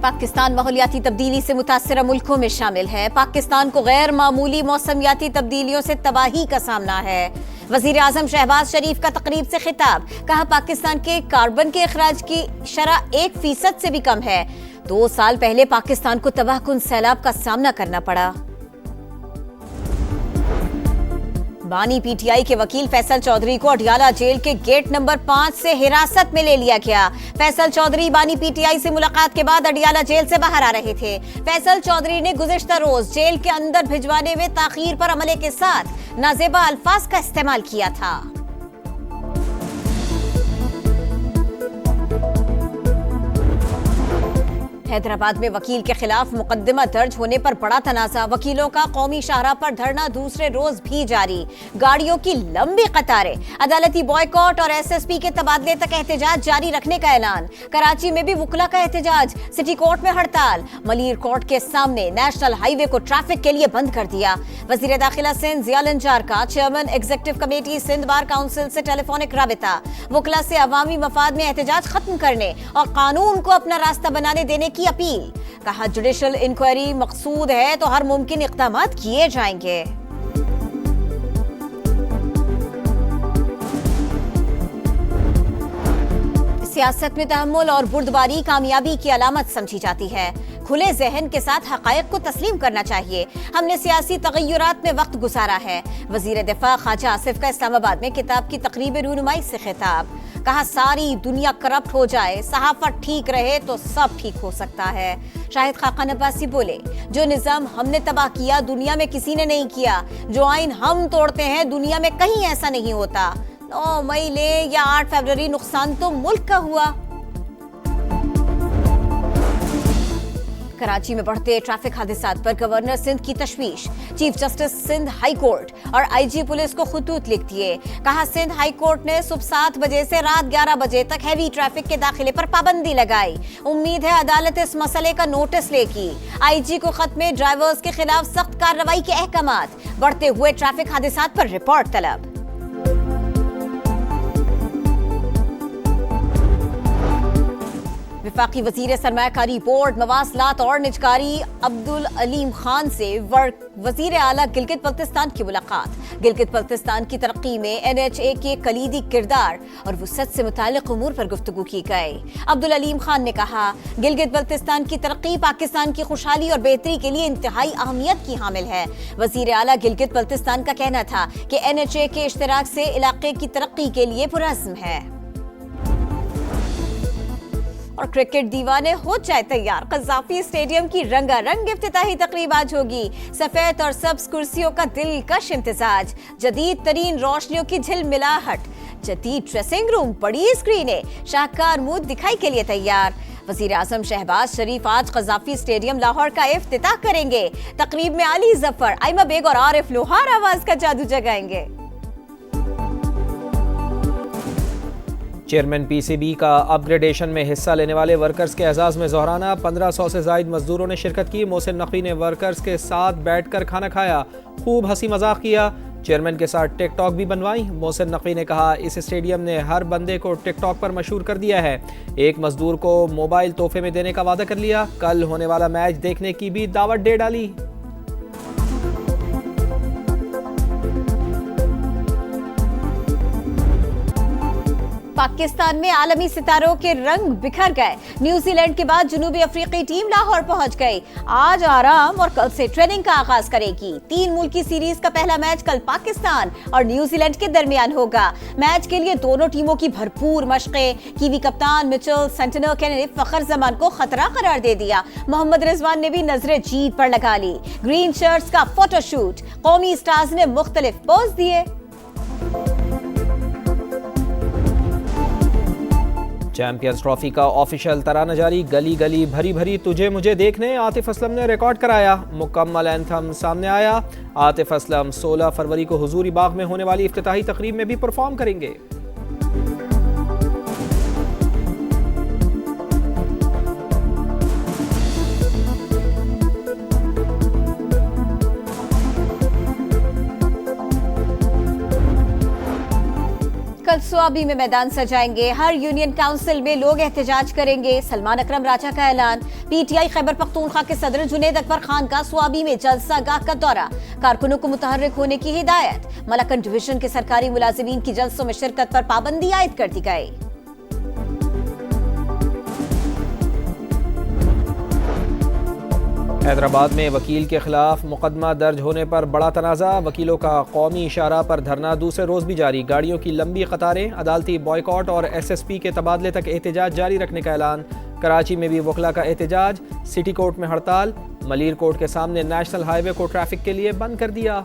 पाकिस्तान माहौलियाती तब्दीली से मुतासर मुल्कों में शामिल है। पाकिस्तान को गैर मामूली मौसमियाती तब्दीलियों से तबाही का सामना है। वजीर आजम शहबाज शरीफ का तकरीब से खिताब, कहा पाकिस्तान के कार्बन के अखराज की शरह 1% से भी कम है। 2 साल पहले पाकिस्तान को तबाहकुन सैलाब का सामना करना पड़ा। बानी पीटीआई के वकील फैसल चौधरी को अडियाला जेल के गेट नंबर 5 से हिरासत में ले लिया गया। फैसल चौधरी बानी पीटीआई से मुलाकात के बाद अडियाला जेल से बाहर आ रहे थे। फैसल चौधरी ने गुज़िश्ता रोज जेल के अंदर भिजवाने में ताखीर पर अमले के साथ नाजेबा अल्फाज का इस्तेमाल किया था। हैदराबाद में वकील के खिलाफ मुकदमा दर्ज होने पर बड़ा तनाजा। वकीलों का कौमी शाहराह पर धरना दूसरे रोज भी जारी। गाड़ियों की लंबी कतारें। अदालती बॉयकॉट और एसएसपी के तबादले तक एहतजाज जारी रखने का ऐलान। कराची में भी वुकला का एहतजाज। सिटी कोर्ट में हड़ताल। मलीर कोर्ट के सामने नेशनल हाईवे को ट्रैफिक के लिए बंद कर दिया। वजीर दाखिला सिंध जिया लंजार का chairman executive committee Sindh bar council से टेलीफोनिक राबिता। वुकला से अवामी मफाद में एहतजाज खत्म करने और कानून को अपना रास्ता बनाने देने की अपील। कहा जुडिशल इंक्वायरी मकसूद है तो हर मुमकिन इक़दामात किए जाएंगे। सियासत में तहम्मुल और बुर्दबारी कामयाबी की अलामत समझी जाती है। खुले जहन के साथ हक़ाइक़ को तस्लीम करना चाहिए। हमने सियासी तग़य्युरात में वक्त गुजारा है। वज़ीर दिफ़ा ख्वाजा आसिफ का इस्लामाबाद में किताब की तक़रीब रूनुमाई से खिताब। कहा सारी दुनिया करप्ट हो जाए, सहाफ़त ठीक रहे तो सब ठीक हो सकता है। शाहिद खाक़ान अब्बासी बोले, जो निज़ाम हमने तबाह किया दुनिया में किसी ने नहीं किया। जो आइन हम तोड़ते हैं दुनिया में कहीं ऐसा नहीं होता। 9 मई ले या 8 फरवरी नुकसान तो मुल्क का हुआ। कराची में बढ़ते ट्रैफिक हादसात पर गवर्नर सिंध की तशवीश। Chief justice Sindh high court और आईजी पुलिस को खुतूत लिख दिए। कहा सिंध हाई कोर्ट ने सुबह 7 बजे से रात 11 बजे तक हैवी ट्रैफिक के दाखिले पर पाबंदी लगाई। उम्मीद है अदालत इस मसले का नोटिस लेगी। आईजी को खत में ड्राइवर्स के खिलाफ सख्त कार्रवाई के अहकामात। बढ़ते हुए ट्रैफिक हादसात पर रिपोर्ट तलब। वफाकी वजीर सरमायाकारी बोर्ड मवासलात और निजकारी अब्दुल अलीम खान से वजीर आला गिलगित बल्तिस्तान की मुलाकात। गिलगित बल्तिस्तान की तरक्की में NHA के कलीदी किरदार और वुसअत से मुताल्लिक उमूर पर गुफ्तगू की गई। अब्दुल अलीम खान ने कहा गिलगित बल्तिस्तान की तरक्की पाकिस्तान की खुशहाली और बेहतरी के लिए इंतहाई अहमियत की हामिल है। वजीर आला गिलगित बल्तिस्तान का कहना था कि NHA के इश्तिराक से इलाके की तरक्की के लिए पुरअज़्म है। और क्रिकेट दीवाने हो जाए तैयार। क़ज़ाफ़ी स्टेडियम की रंगारंग इफ्तिताही तकरीब आज होगी। सफेद और सब्ज कुर्सियों का दिलकश इम्तिजाज। जदीद तरीन रोशनियों की झिलमिलाहट। जदीद ड्रेसिंग रूम, बड़ी स्क्रीनें, शाहकार मूड दिखाई के लिए तैयार। वज़ीर आज़म शहबाज शरीफ आज क़ज़ाफ़ी स्टेडियम लाहौर का इफ्तिताह करेंगे। तकरीब में अली ज़फ़र, आइमा बेग और आरिफ लोहार आवाज का जादू जगाएंगे। चेयरमैन पीसीबी का अपग्रेडेशन में हिस्सा लेने वाले वर्कर्स के एजाज़ में ज़ोहराना। 1500 से ज़ायद मजदूरों ने शिरकत की। मोहसिन नकवी ने वर्कर्स के साथ बैठकर खाना खाया, खूब हंसी मजाक किया। चेयरमैन के साथ टिकटॉक भी बनवाई। मोहसिन नकवी ने कहा इस स्टेडियम ने हर बंदे को टिकटॉक पर मशहूर कर दिया है। एक मजदूर को मोबाइल तोहफे में देने का वादा कर लिया। कल होने वाला मैच देखने की भी दावत दे डाली। पाकिस्तान में आलमी सितारों के रंग बिखर गए। न्यूजीलैंड के बाद जनूबी अफ्रीकी टीम लाहौर पहुंच गई। आज आराम और कल से ट्रेनिंग का आगाज करेगी। 3 मुल्की सीरीज का पहला मैच कल पाकिस्तान और न्यूजीलैंड के दरमियान होगा। मैच के लिए दोनों टीमों की भरपूर मशक़ें। कीवी कप्तान मिचेल सेंटनर ने फखर जमान को खतरा करार दे दिया। मोहम्मद रिजवान ने भी नजरें जीत पर लगा ली। ग्रीन शर्ट्स का फोटोशूट, कौमी स्टार्स ने मुख्तलिफ पोज दिए। चैंपियंस ट्रॉफी का ऑफिशियल तराना जारी। गली गली भरी भरी तुझे मुझे देखने आतिफ असलम ने रिकॉर्ड कराया। मुकम्मल एंथम सामने आया। आतिफ असलम 16 फरवरी को हुजूरी बाग में होने वाली इफ्तिताही तकरीब में भी परफॉर्म करेंगे। कल स्वाबी में मैदान सजाएंगे, हर यूनियन काउंसिल में लोग एहतजाज करेंगे। सलमान अकरम राजा का ऐलान। पीटीआई खैबर पख्तूनख्वा के सदर जुनेद अकबर खान का स्वाबी में जलसा गाह का दौरा, कारकुनों को मुतहर्रिक होने की हिदायत। मलक्कन डिवीजन के सरकारी मुलाजिमीन की जलसों में शिरकत पर पाबंदी आयद कर दी गई। हैदराबाद में वकील के खिलाफ मुकदमा दर्ज होने पर बड़ा तनाज़ा, वकीलों का कौमी इशारा पर धरना दूसरे रोज भी जारी। गाड़ियों की लंबी कतारें, अदालती बॉयकॉट और SSP के तबादले तक एहतजाज जारी रखने का ऐलान। कराची में भी वकला का एहतजाज, सिटी कोर्ट में हड़ताल, मलीर कोर्ट के सामने नेशनल हाईवे को ट्रैफिक के लिए बंद कर दिया।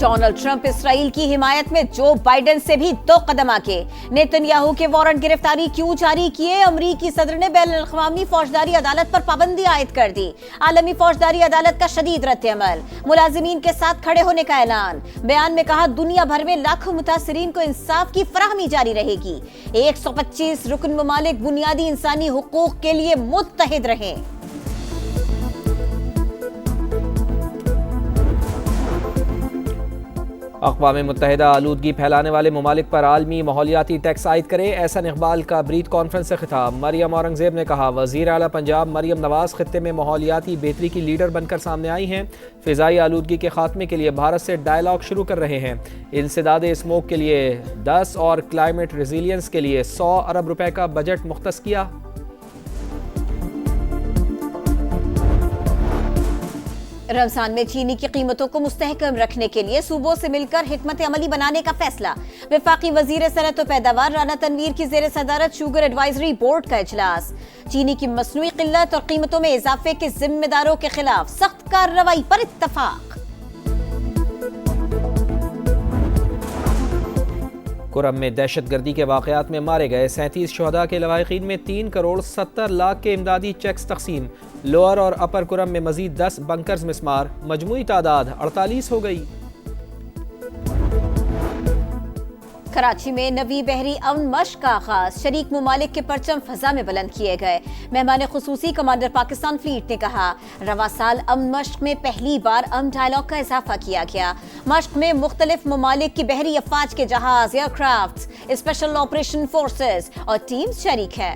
डोनाल्ड ट्रंप इसराइल की हिमायत में जो बाइडेन से भी 2 कदम आगे। नेतन्याहू के वारंट गिरफ्तारी क्यों जारी किए? अमरीकी सदर ने बैनुल-अक़वामी फौजदारी अदालत पर पाबंदी आयद कर दी। आलमी फौजदारी अदालत का शदीद रद्द-ए-अमल, मुलाजिमीन के साथ खड़े होने का ऐलान। बयान में कहा दुनिया भर में लाखों मुतासिरीन को इंसाफ की फराहमी जारी रहेगी। 125 रुकन ममालिक बुनियादी इंसानी हुकूक के लिए मुत्तहिद रहे। अक़वाम मुत्तहिदा आलूदगी फैलाने वाले ममालिक पर आलमी माहौलियाती टैक्स आयद करे। एहसन इकबाल का ब्रीथ कॉन्फ्रेंस से खिताब। मरियम औरंगजेब ने कहा वज़ीर आला पंजाब मरियम नवाज खित्ते में माहौलियाती बेहतरी की लीडर बनकर सामने आई हैं। फ़िज़ाई आलूदगी के खात्मे के लिए भारत से डायलॉग शुरू कर रहे हैं। इंसदाद स्मोक के लिए 10 और क्लाइमेट रेजिलियंस के लिए 100 अरब रुपए का बजट मुख्तस किया। रमजान में चीनी की कीमतों को मुस्तहकम रखने के लिए सूबों से मिलकर हिकमत अमली बनाने का फैसला। वफाकी वजीर सनअत व पैदावार राना तनवीर की जेर सदारत शुगर एडवाइजरी बोर्ड का इजलास। चीनी की मसनूई किल्लत और कीमतों में इजाफे के जिम्मेदारों के खिलाफ सख्त कार्रवाई पर इत्तफाक। कुरम में दहशतगर्दी के वाक़यात में मारे गए 37 शुहदा के लवाहिकीन में 3 करोड़ 70 लाख के इमदादी चेक्स तकसीम। लोअर और अपर कुरम में मजीद 10 बंकर्स मिस्मार, मजमूई तादाद 48 हो गई। कराची में नवी बहरी अमन मश्क का आगाज, शरीक मुमालिक के परचम फजा में बुलंद किए गए। मेहमान खुसूसी कमांडर पाकिस्तान फ्लीट ने कहा रवा साल अमन मश्क में पहली बार अमन डायलॉग का इजाफा किया गया। मश्क में मुख्तलिफ मुमालिक की बहरी अफवाज के जहाज, एयरक्राफ्ट, स्पेशल ऑपरेशन फोर्सेस और टीम्स शरीक है।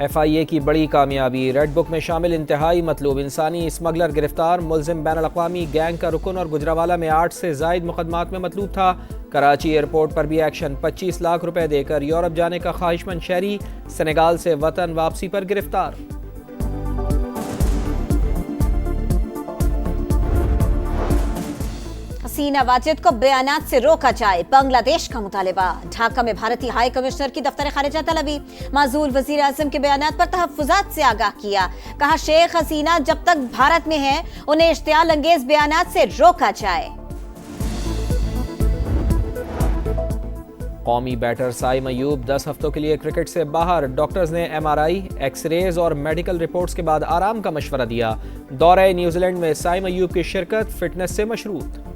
FIA की बड़ी कामयाबी, रेड बुक में शामिल इंतहाई मतलूब इंसानी स्मगलर गिरफ्तार। मुल्जिम बैनुल-अक़वामी गैंग का रुकन और गुजरावाला में 8 से ज़ायद मुकदमात में मतलूब था। कराची एयरपोर्ट पर भी एक्शन, 25 लाख रुपए देकर यूरोप जाने का ख्वाहिशमंद शहरी सेनेगाल से वतन वापसी पर गिरफ्तार। हसीना वाजिद को बयानात से रोका जाए, बांग्लादेश का मुतालिबा। ढाका में भारतीय हाई कमिश्नर की दफ्तर खारिजा तलबी। माजूल वजीर आजम के बयानात पर तहफ्फुजात से आगाह किया। कहा शेख हसीना जब तक भारत में है उन्हें इश्तियाल अंगेज बयानात से रोका जाए। कौमी बैटर साइम अयूब 10 हफ्तों के लिए क्रिकेट से बाहर। डॉक्टर्स ने MRI, एक्सरेज और मेडिकल रिपोर्ट्स के बाद आराम का मशवरा दिया। दौरे न्यूजीलैंड में साइम अयूब की शिरकत फिटनेस से मशरूत।